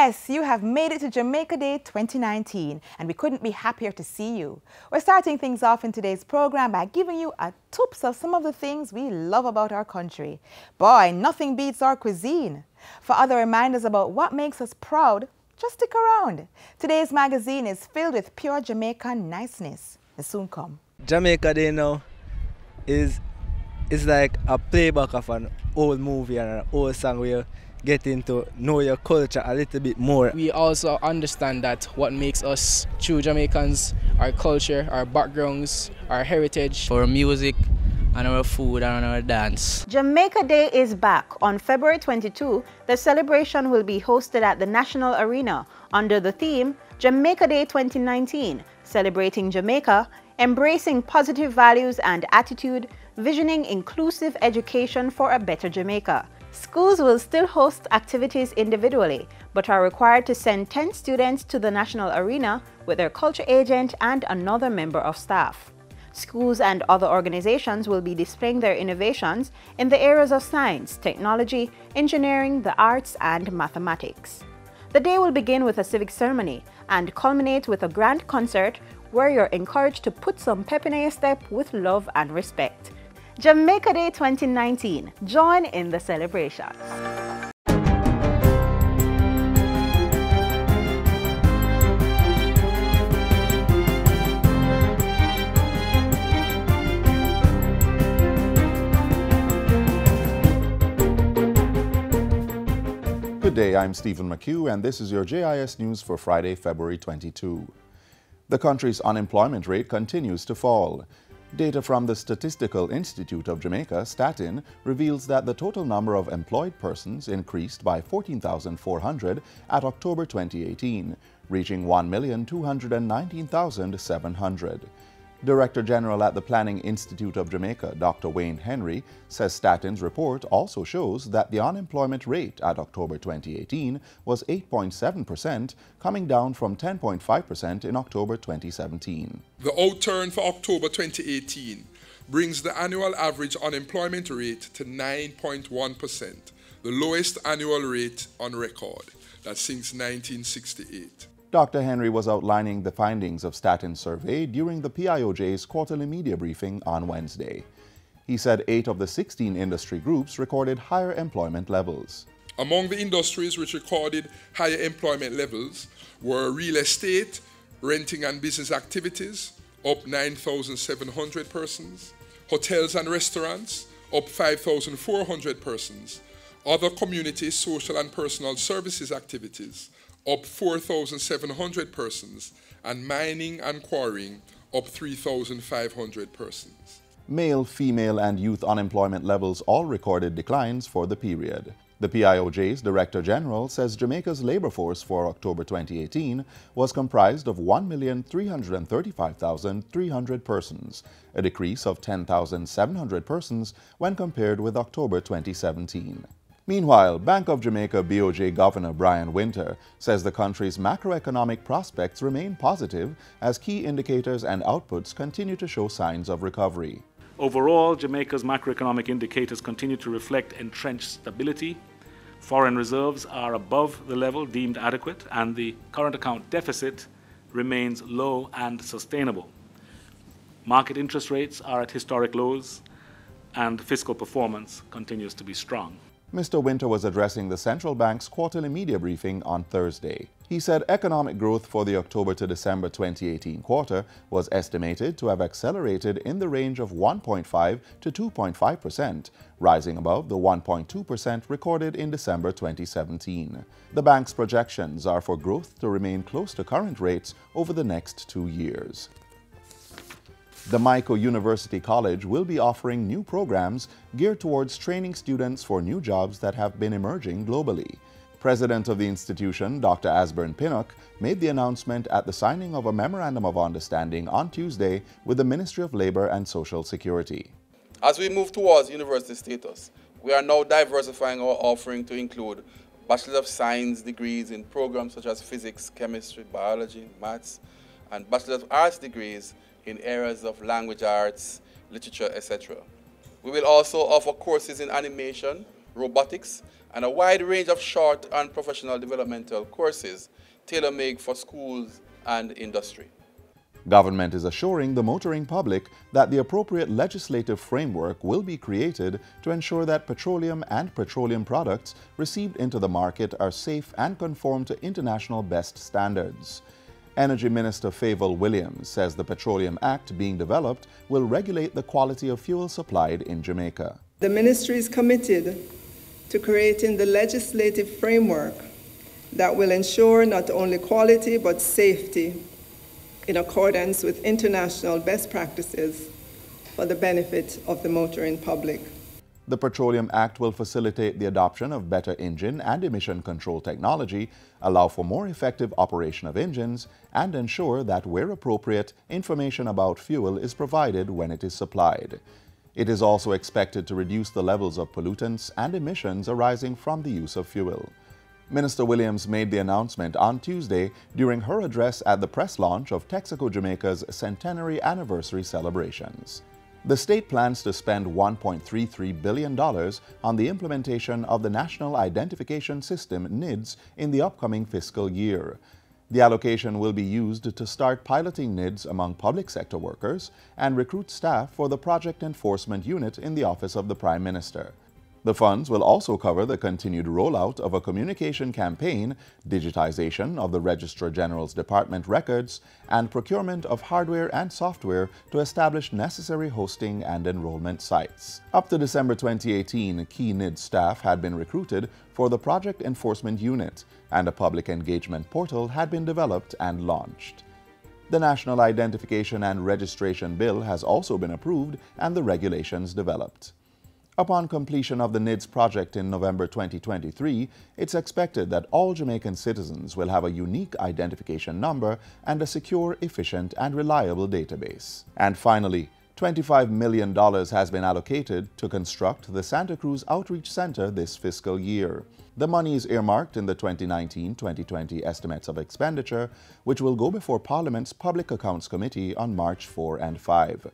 Yes, you have made it to Jamaica Day 2019, and we couldn't be happier to see you. We're starting things off in today's program by giving you a tips of some of the things we love about our country. Boy, nothing beats our cuisine. For other reminders about what makes us proud, just stick around. Today's magazine is filled with pure Jamaican niceness. They soon come. Jamaica Day now is like a playback of an old movie and an old song where you getting to know your culture a little bit more. We also understand that what makes us true Jamaicans, our culture, our backgrounds, our heritage, our music, and our food and our dance. Jamaica Day is back. On February 22, the celebration will be hosted at the National Arena under the theme Jamaica Day 2019, celebrating Jamaica, embracing positive values and attitude, visioning inclusive education for a better Jamaica. Schools will still host activities individually, but are required to send 10 students to the National Arena with their culture agent and another member of staff. Schools and other organizations will be displaying their innovations in the areas of science, technology, engineering, the arts, and mathematics. The day will begin with a civic ceremony and culminate with a grand concert where you're encouraged to put some pep in your step with love and respect. Jamaica Day 2019. Join in the celebrations. Good day, I'm Stephen McHugh, and this is your JIS News for Friday, February 22. The country's unemployment rate continues to fall. Data from the Statistical Institute of Jamaica, STATIN, reveals that the total number of employed persons increased by 14,400 at October 2018, reaching 1,219,700. Director General at the Planning Institute of Jamaica, Dr. Wayne Henry, says STATIN's report also shows that the unemployment rate at October 2018 was 8.7%, coming down from 10.5% in October 2017. The outturn for October 2018 brings the annual average unemployment rate to 9.1%, the lowest annual rate on record. That's since 1968. Dr. Henry was outlining the findings of STATIN's survey during the PIOJ's quarterly media briefing on Wednesday. He said 8 of the 16 industry groups recorded higher employment levels. Among the industries which recorded higher employment levels were real estate, renting and business activities, up 9,700 persons, hotels and restaurants, up 5,400 persons, other community, social and personal services activities, up 4,700 persons, and mining and quarrying, up 3,500 persons. Male, female, and youth unemployment levels all recorded declines for the period. The PIOJ's Director General says Jamaica's labor force for October 2018 was comprised of 1,335,300 persons, a decrease of 10,700 persons when compared with October 2017. Meanwhile, Bank of Jamaica BOJ Governor Brian Wynter says the country's macroeconomic prospects remain positive as key indicators and outputs continue to show signs of recovery. Overall, Jamaica's macroeconomic indicators continue to reflect entrenched stability. Foreign reserves are above the level deemed adequate, and the current account deficit remains low and sustainable. Market interest rates are at historic lows, and fiscal performance continues to be strong. Mr. Wynter was addressing the central bank's quarterly media briefing on Thursday. He said economic growth for the October to December 2018 quarter was estimated to have accelerated in the range of 1.5 to 2.5%, rising above the 1.2% recorded in December 2017. The bank's projections are for growth to remain close to current rates over the next 2 years. The Mico University College will be offering new programs geared towards training students for new jobs that have been emerging globally. President of the institution, Dr. Asburn Pinnock, made the announcement at the signing of a Memorandum of Understanding on Tuesday with the Ministry of Labor and Social Security. As we move towards university status, we are now diversifying our offering to include Bachelor of Science degrees in programs such as physics, chemistry, biology, maths, and Bachelor of Arts degrees in areas of language arts, literature, etc. We will also offer courses in animation, robotics, and a wide range of short and professional developmental courses tailor-made for schools and industry. Government is assuring the motoring public that the appropriate legislative framework will be created to ensure that petroleum and petroleum products received into the market are safe and conform to international best standards. Energy Minister Fayval Williams says the Petroleum Act being developed will regulate the quality of fuel supplied in Jamaica. The ministry is committed to creating the legislative framework that will ensure not only quality but safety in accordance with international best practices for the benefit of the motoring public. The Petroleum Act will facilitate the adoption of better engine and emission control technology, allow for more effective operation of engines, and ensure that, where appropriate, information about fuel is provided when it is supplied. It is also expected to reduce the levels of pollutants and emissions arising from the use of fuel. Minister Williams made the announcement on Tuesday during her address at the press launch of Texaco Jamaica's centenary anniversary celebrations. The state plans to spend $1.33 billion on the implementation of the National Identification System, NIDS, in the upcoming fiscal year. The allocation will be used to start piloting NIDS among public sector workers and recruit staff for the Project Enforcement Unit in the Office of the Prime Minister. The funds will also cover the continued rollout of a communication campaign, digitization of the Registrar General's Department records, and procurement of hardware and software to establish necessary hosting and enrollment sites. Up to December 2018, key NIDS staff had been recruited for the Project Enforcement Unit, and a public engagement portal had been developed and launched. The National Identification and Registration Bill has also been approved and the regulations developed. Upon completion of the NIDS project in November 2023, it's expected that all Jamaican citizens will have a unique identification number and a secure, efficient, and reliable database. And finally, $25 million has been allocated to construct the Santa Cruz Outreach Center this fiscal year. The money is earmarked in the 2019-2020 estimates of expenditure, which will go before Parliament's Public Accounts Committee on March 4 and 5.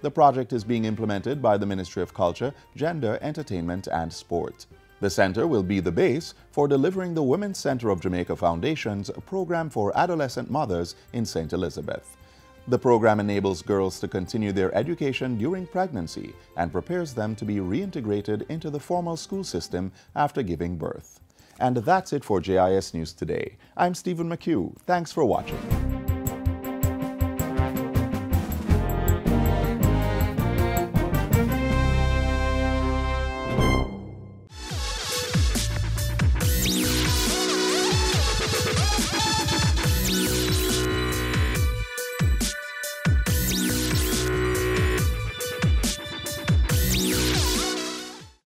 The project is being implemented by the Ministry of Culture, Gender, Entertainment and Sport. The center will be the base for delivering the Women's Center of Jamaica Foundation's program for adolescent mothers in St. Elizabeth. The program enables girls to continue their education during pregnancy and prepares them to be reintegrated into the formal school system after giving birth. And that's it for JIS News Today. I'm Stephen McHugh. Thanks for watching.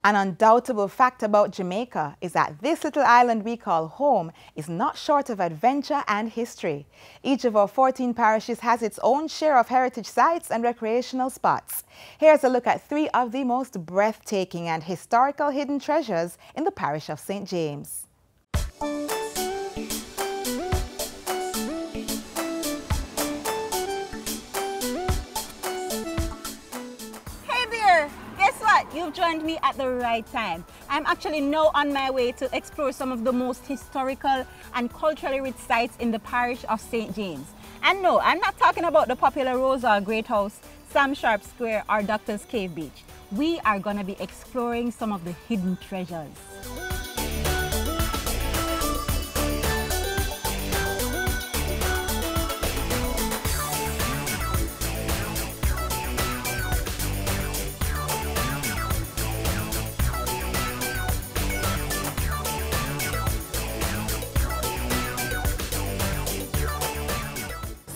An undoubtable fact about Jamaica is that this little island we call home is not short of adventure and history. Each of our 14 parishes has its own share of heritage sites and recreational spots. Here's a look at 3 of the most breathtaking and historical hidden treasures in the parish of St. James. You've joined me at the right time. I'm actually now on my way to explore some of the most historical and culturally rich sites in the parish of St. James. And no, I'm not talking about the popular Rosa Great House, Sam Sharp Square or Doctor's Cave Beach. We are going to be exploring some of the hidden treasures.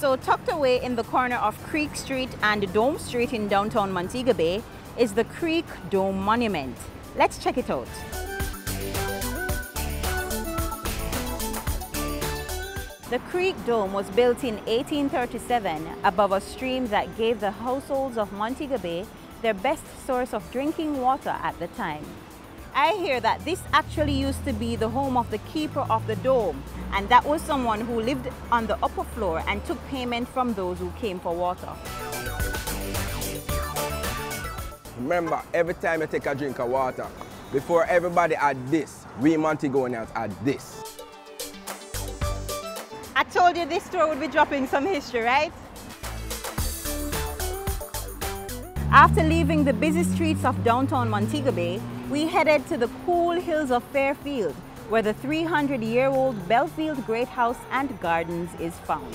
So tucked away in the corner of Creek Street and Dome Street in downtown Montego Bay is the Creek Dome Monument. Let's check it out. The Creek Dome was built in 1837 above a stream that gave the households of Montego Bay their best source of drinking water at the time. I hear that this actually used to be the home of the keeper of the dome, and that was someone who lived on the upper floor and took payment from those who came for water. Remember, every time you take a drink of water, before everybody had this, we Montagonians are this. I told you this tour would be dropping some history, right? After leaving the busy streets of downtown Montego Bay, we headed to the cool hills of Fairfield, where the 300-year-old Belfield Great House and Gardens is found.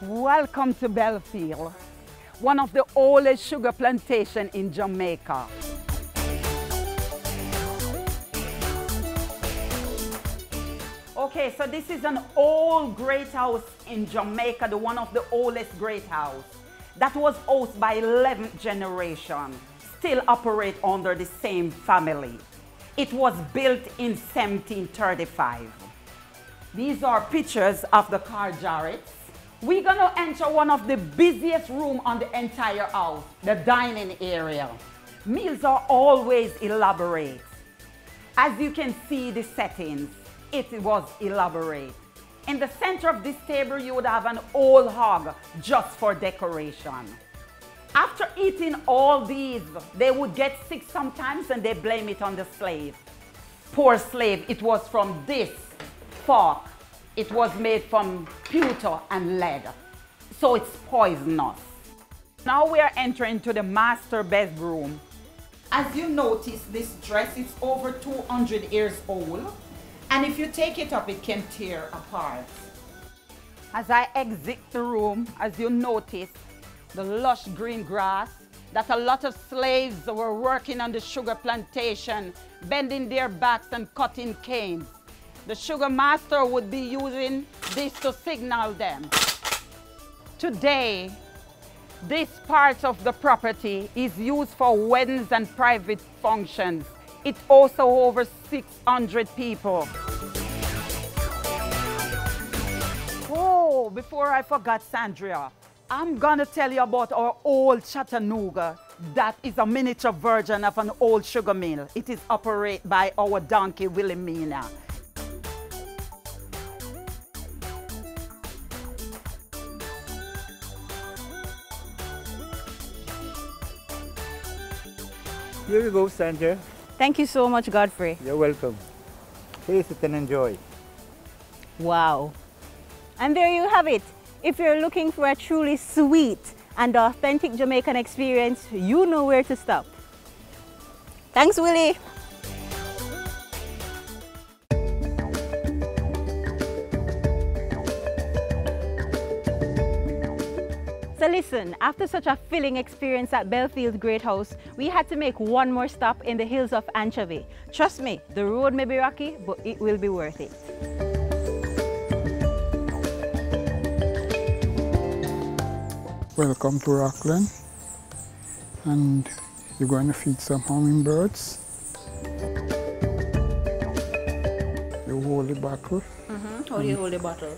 Welcome to Belfield, one of the oldest sugar plantations in Jamaica. Okay, so this is an old great house in Jamaica, the one of the oldest great house that was owned by 11th generation, still operate under the same family. It was built in 1735. These are pictures of the car Jarretts. We're gonna enter one of the busiest rooms on the entire house, the dining area. Meals are always elaborate. As you can see the settings, it was elaborate. In the center of this table, you would have an old hog just for decoration. After eating all these, they would get sick sometimes and they blame it on the slave. Poor slave, it was from this fork. It was made from pewter and lead, so it's poisonous. Now we are entering to the master bedroom. As you notice, this dress is over 200 years old, and if you take it up, it can tear apart. As I exit the room, as you notice, the lush green grass that a lot of slaves were working on the sugar plantation, bending their backs and cutting canes. The sugar master would be using this to signal them. Today, this part of the property is used for weddings and private functions. It's also over 600 people. Oh, before I forgot, Sandria, I'm gonna tell you about our old Chattanooga. That is a miniature version of an old sugar mill. It is operated by our donkey, Wilhelmina. Here you go, Sandra. Thank you so much, Godfrey. You're welcome. Taste it and enjoy. Wow. And there you have it. If you're looking for a truly sweet and authentic Jamaican experience, you know where to stop. Thanks, Willie. So listen, after such a filling experience at Belfield Great House, we had to make one more stop in the hills of Anchovy. Trust me, the road may be rocky, but it will be worth it. Welcome to Rockland, and you're going to feed some hummingbirds. You hold the bottle. How do you hold the bottle?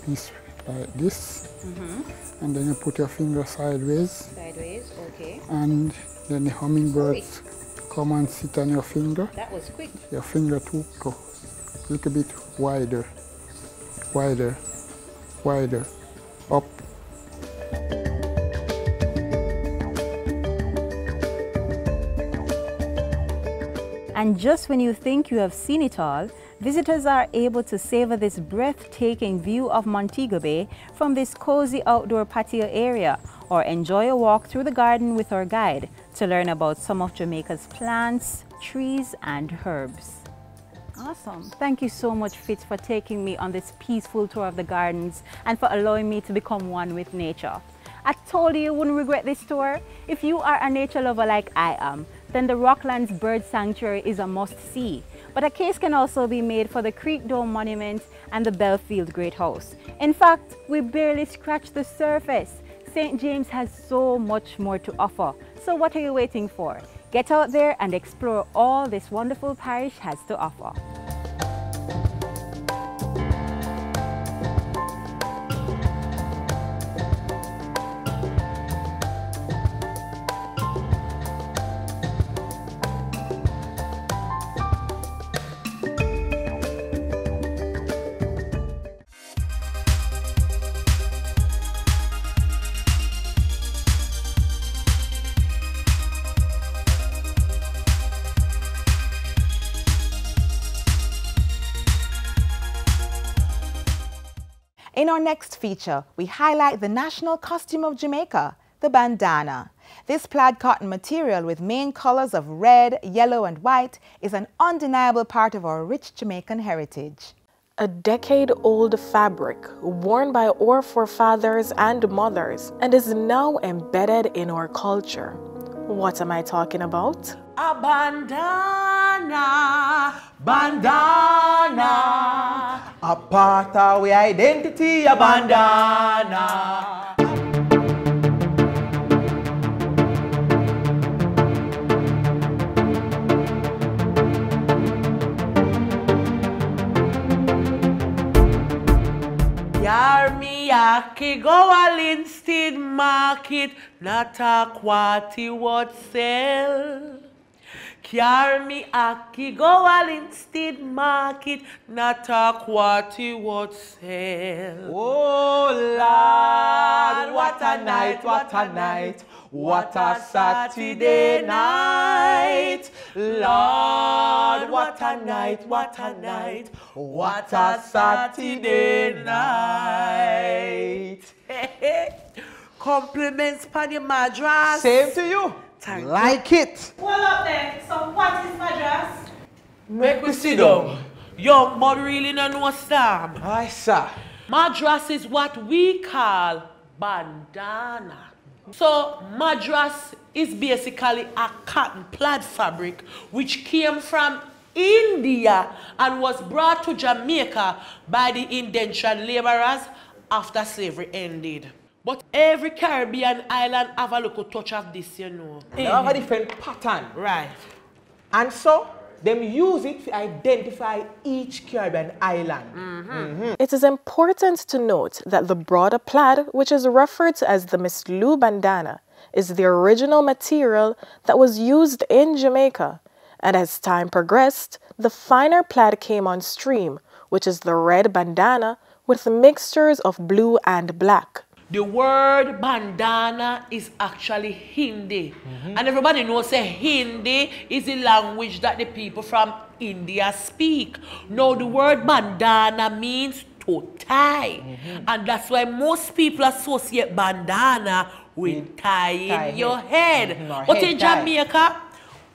It's like this. And then you put your finger sideways. Sideways, okay. And then the hummingbirds come and sit on your finger. That was quick. Your finger too goes a little bit wider, wider, wider, up. And just when you think you have seen it all, visitors are able to savor this breathtaking view of Montego Bay from this cozy outdoor patio area, or enjoy a walk through the garden with our guide to learn about some of Jamaica's plants, trees, and herbs. Awesome. Thank you so much, Fitz, for taking me on this peaceful tour of the gardens and for allowing me to become one with nature. I told you wouldn't regret this tour. If you are a nature lover like I am, then the Rocklands Bird Sanctuary is a must-see. But a case can also be made for the Creek Dome Monument and the Belfield Great House. In fact, we barely scratched the surface. St. James has so much more to offer. So what are you waiting for? Get out there and explore all this wonderful parish has to offer. In our next feature, we highlight the national costume of Jamaica, the bandana. This plaid cotton material with main colors of red, yellow and white is an undeniable part of our rich Jamaican heritage. A decade-old fabric worn by our forefathers and mothers and is now embedded in our culture. What am I talking about? A bandana, bandana, a part of our identity, a bandana. Yarmi yaki go al instead market, not a quati what sell. Yarmi aki go al instead market, not a quati what sell. Oh Lord, what a night, what a night. What a Saturday night, Lord, what a night, what a night, what a Saturday night. Compliments on your madras. Same to you. Thank like you. it. Well up there, so what is madras? Make we sit down. Young but really no know Sam. Aye, sir. Madras is what we call bandana. So, madras is basically a cotton plaid fabric which came from India and was brought to Jamaica by the indentured laborers after slavery ended. But every Caribbean island have a little touch of this, you know. They have a different pattern. Right. And so, them use it to identify each Caribbean island. It is important to note that the broader plaid, which is referred to as the Miss Lou bandana, is the original material that was used in Jamaica. And as time progressed, the finer plaid came on stream, which is the red bandana with mixtures of blue and black. The word bandana is actually Hindi. And everybody knows that Hindi is the language that the people from India speak. Now the word bandana means to tie. And that's why most people associate bandana with tying your head. But in Jamaica,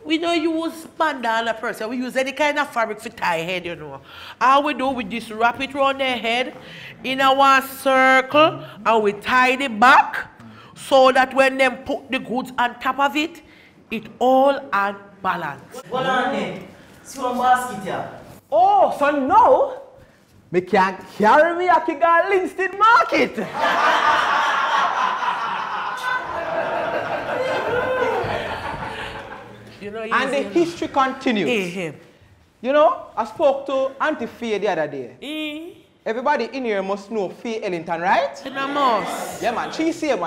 we don't use bandana per se. We use any kind of fabric for tie head, you know. All we do, we just wrap it around their head in a one circle and we tie the back so that when them put the goods on top of it, it all on balance. Hold on then. See one basket here. Oh, so now, me can't carry me a Kigali Linston market. You know, and the history continues. You know, I spoke to Auntie Faye the other day. Everybody in here must know Faye Ellington, right? Yeah, man. She said,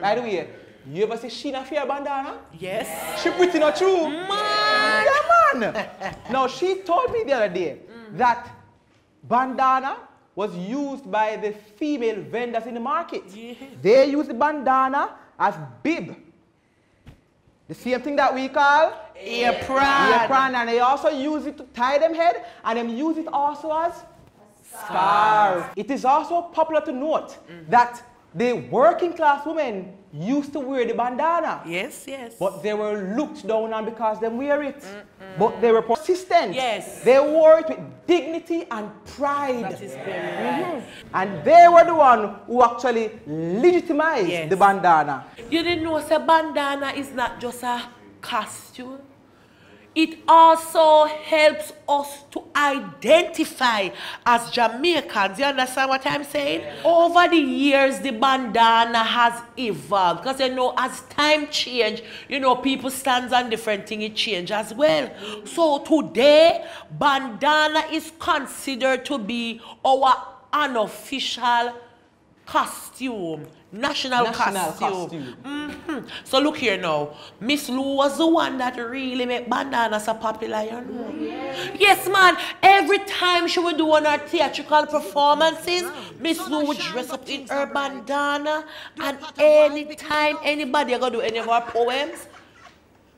by the way, you ever see Sheena Faye bandana? Yes. She pretty not true? Man. Yeah, man. Now, she told me the other day that bandana was used by the female vendors in the market. They use the bandana as bib. The same thing that we call apron. And they also use it to tie them head, and they use it also as scarf. It is also popular to note that the working class women used to wear the bandana. Yes, yes. But they were looked down on because they wear it. But they were persistent. Yes. They wore it with dignity and pride. That is very right. And they were the one who actually legitimized the bandana. You didn't know a bandana is not just a costume. It also helps us to identify as Jamaicans. You understand what I'm saying? Over the years, the bandana has evolved. Because, you know, as time change, you know, people stands on different things, it change as well. So today, bandana is considered to be our unofficial costume. National costume. So look here now. Miss Lou was the one that really made bandana so popular, you know? Yes, man. Every time she would do one of her theatrical performances, Miss Lou would dress up in her bandana. And anytime anybody gonna do any of her poems,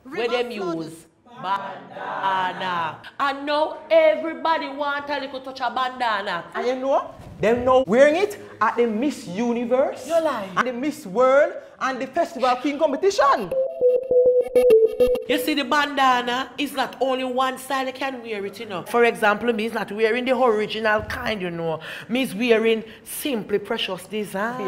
where them use bandana. And now everybody want a little touch of bandana. And you know, them now wearing it at the Miss Universe, You're lying. and the Miss World, and the Festival King competition. You see, the bandana is not only one style you can wear it, you know. For example, me is not wearing the original kind, you know. Me is wearing simply precious design.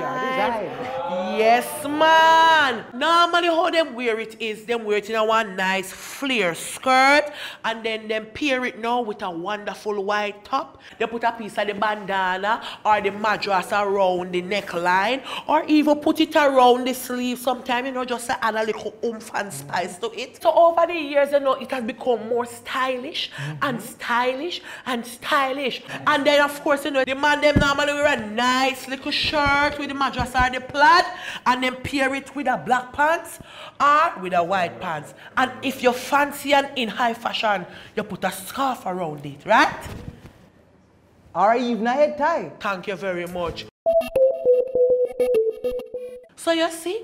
Yes, man. Normally how them wear it is, them wear it in a one nice flare skirt, and then them pair it now with a wonderful white top. They put a piece of the bandana or the madras around the neckline, or even put it around the sleeve sometime, you know, just to add a little oomph and spice to it. So over the years, you know, it has become more stylish and stylish and stylish. And then, of course, you know, the man them normally wear a nice little shirt with the madras or the plaid, and then pair it with a black pants or with a white pants. And if you're fancy and in high fashion, you put a scarf around it, right? Or even a head tie. Thank you very much. So you see,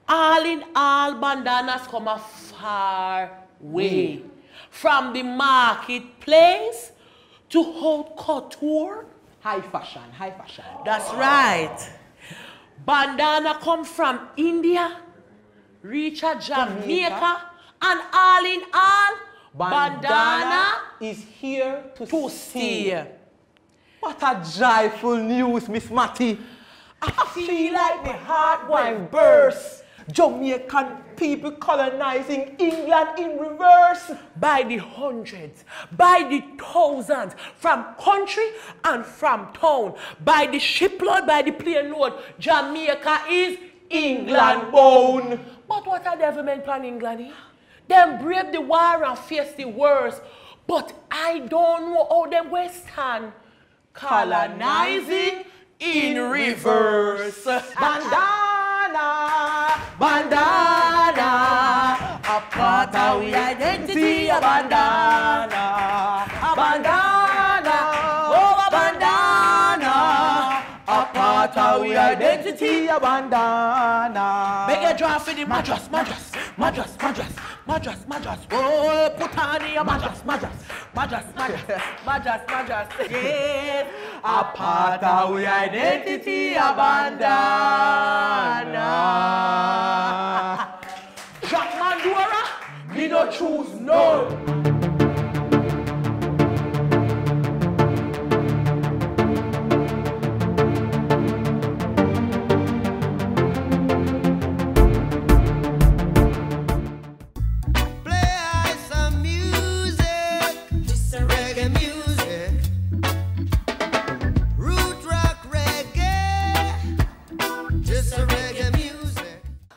all in all, bandanas come a far way. From the marketplace to haute couture. High fashion, high fashion. That's right. Bandana come from India, reach a Jamaica, and all in all, bandana is here to stay. What a joyful news, Miss Matty. I feel like my heart will burst. Jamaican people colonizing England in reverse. By the hundreds, by the thousands, from country and from town, by the shipload, by the plane load, Jamaica is England bound. But what are the government plan England here? Them brave the war and face the worst. But I don't know how them Western colonizing in reverse. Bandana, bandana, a part of we identity, a bandana, a bandana, oh a bandana, a part of we identity, a bandana. Make a draw for the madras, madras, madras, madras, madras, madras. Oh, put on the madras, madras, madras, madras, madras, madras. Yeah. A part of we identity, a bandana. Jack Mandora, me no choose no.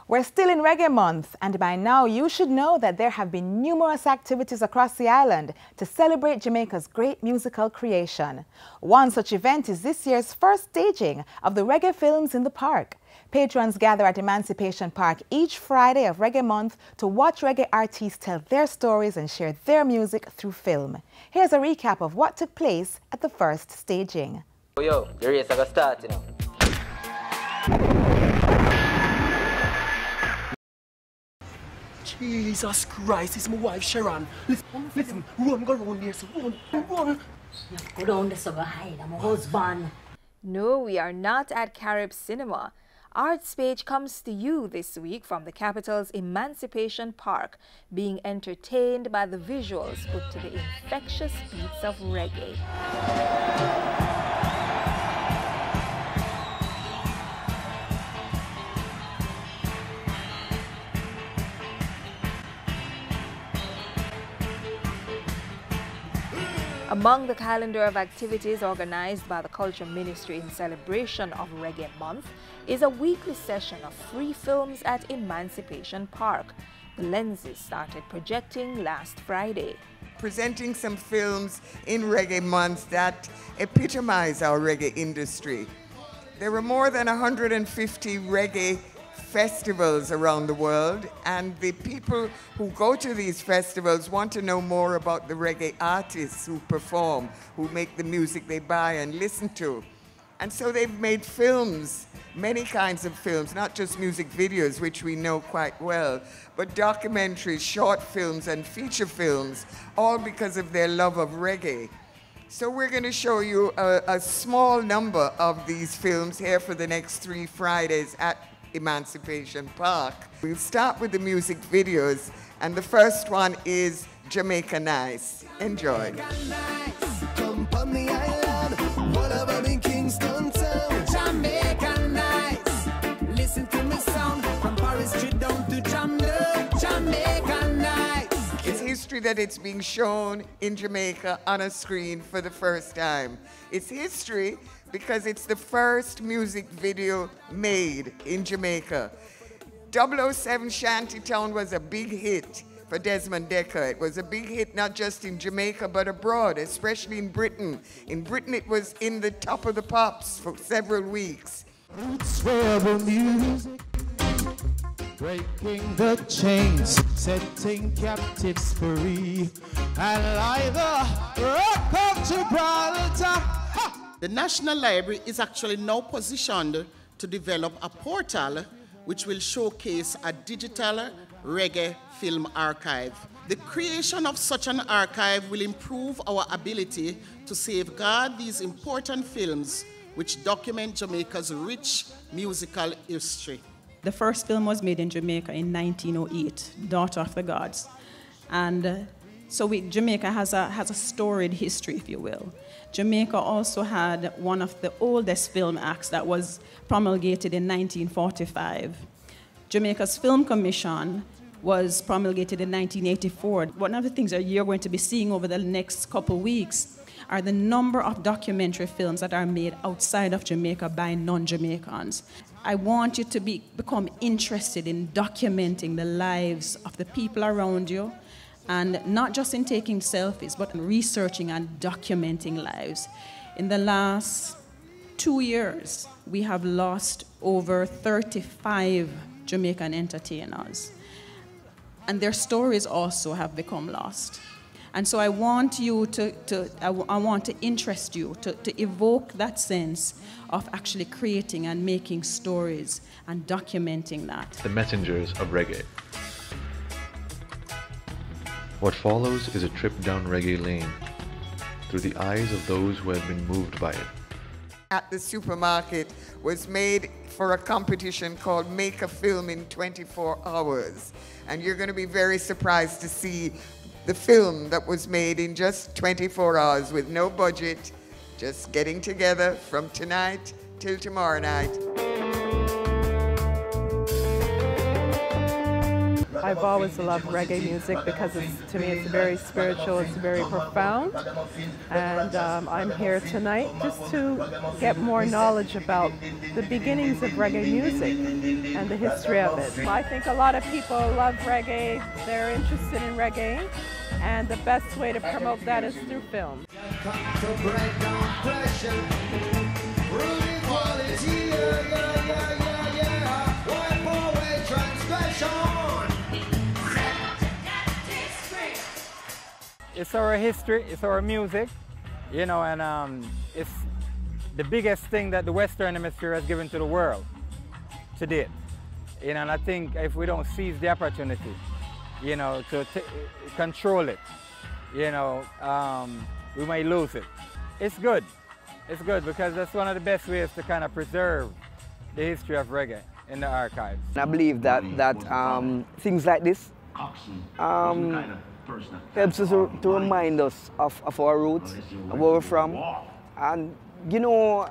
We're still in Reggae Month, and by now you should know that there have been numerous activities across the island to celebrate Jamaica's great musical creation. One such event is this year's first staging of the Reggae Films in the Park. Patrons gather at Emancipation Park each Friday of Reggae Month to watch reggae artists tell their stories and share their music through film. Here's a recap of what took place at the first staging. Yo, the race is going to start, you know. Jesus Christ, it's my wife Sharon. Listen, run, go round there, so run. Go down there, so go hide, I'm a husband. No, we are not at Carib Cinema. Arts Page comes to you this week from the capital's Emancipation Park, being entertained by the visuals put to the infectious beats of reggae. Among the calendar of activities organized by the Culture Ministry in celebration of Reggae Month is a weekly session of free films at Emancipation Park. The lenses started projecting last Friday. Presenting some films in Reggae Month that epitomize our reggae industry. There were more than 150 reggae festivals around the world, and the people who go to these festivals want to know more about the reggae artists who perform, who make the music they buy and listen to. And so they've made films, many kinds of films, not just music videos, which we know quite well, but documentaries, short films, and feature films, all because of their love of reggae. So we're going to show you a small number of these films here for the next 3 Fridays at Emancipation Park. We'll start with the music videos, and the first one is Jamaica Nice. Enjoy. Come on the island, what about in Kingston town? Jamaica Nice, listen to me sound from Paris Street down to Jamaica Nice. It's history that it's being shown in Jamaica on a screen for the first time. It's history because it's the first music video made in Jamaica. 007 Shantytown was a big hit for Desmond Dekker. It was a big hit not just in Jamaica but abroad, especially in Britain. In Britain it was in the top of the pops for several weeks. Music, breaking the chains, setting captives free, and like the Rock of Gibraltar. The National Library is actually now positioned to develop a portal which will showcase a digital reggae film archive. The creation of such an archive will improve our ability to safeguard these important films which document Jamaica's rich musical history. The first film was made in Jamaica in 1908, Daughter of the Gods. And so Jamaica has a storied history, if you will. Jamaica also had one of the oldest film acts that was promulgated in 1945. Jamaica's Film Commission was promulgated in 1984. One of the things that you're going to be seeing over the next couple weeks are the number of documentary films that are made outside of Jamaica by non-Jamaicans. I want you to become interested in documenting the lives of the people around you, and not just in taking selfies, but in researching and documenting lives. In the last 2 years, we have lost over 35 Jamaican entertainers, and their stories also have become lost. And so I want you I want to interest you, to evoke that sense of actually creating and making stories and documenting that. The messengers of reggae. What follows is a trip down reggae lane through the eyes of those who have been moved by it. At the supermarket was made for a competition called Make a Film in 24 Hours. And you're going to be very surprised to see the film that was made in just 24 hours with no budget, just getting together from tonight till tomorrow night. I've always loved reggae music because to me it's very spiritual, it's very profound, and I'm here tonight just to get more knowledge about the beginnings of reggae music and the history of it. I think a lot of people love reggae, they're interested in reggae, and the best way to promote that is through film. It's our history, it's our music, you know, and it's the biggest thing that the Western Hemisphere has given to the world to date. You know, and I think if we don't seize the opportunity, you know, to control it, you know, we might lose it. It's good because that's one of the best ways to kind of preserve the history of reggae in the archives. I believe that things like this helps us to remind us of our roots, of where we're from. And you know,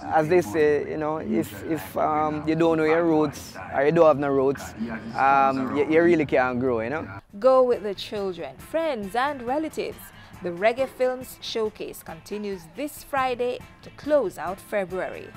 as they say, you know, if you don't know your roots or you don't have no roots, you really can't grow, you know. Go with the children, friends and relatives. The Reggae Films Showcase continues this Friday to close out February.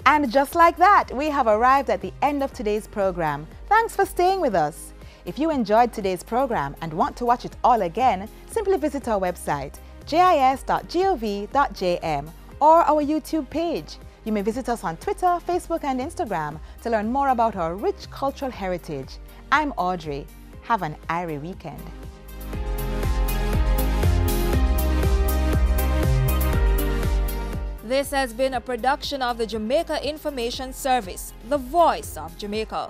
And just like that, we have arrived at the end of today's program. Thanks for staying with us. If you enjoyed today's program and want to watch it all again, simply visit our website, jis.gov.jm, or our YouTube page. You may visit us on Twitter, Facebook, and Instagram to learn more about our rich cultural heritage. I'm Audrey. Have an airy weekend. This has been a production of the Jamaica Information Service, the voice of Jamaica.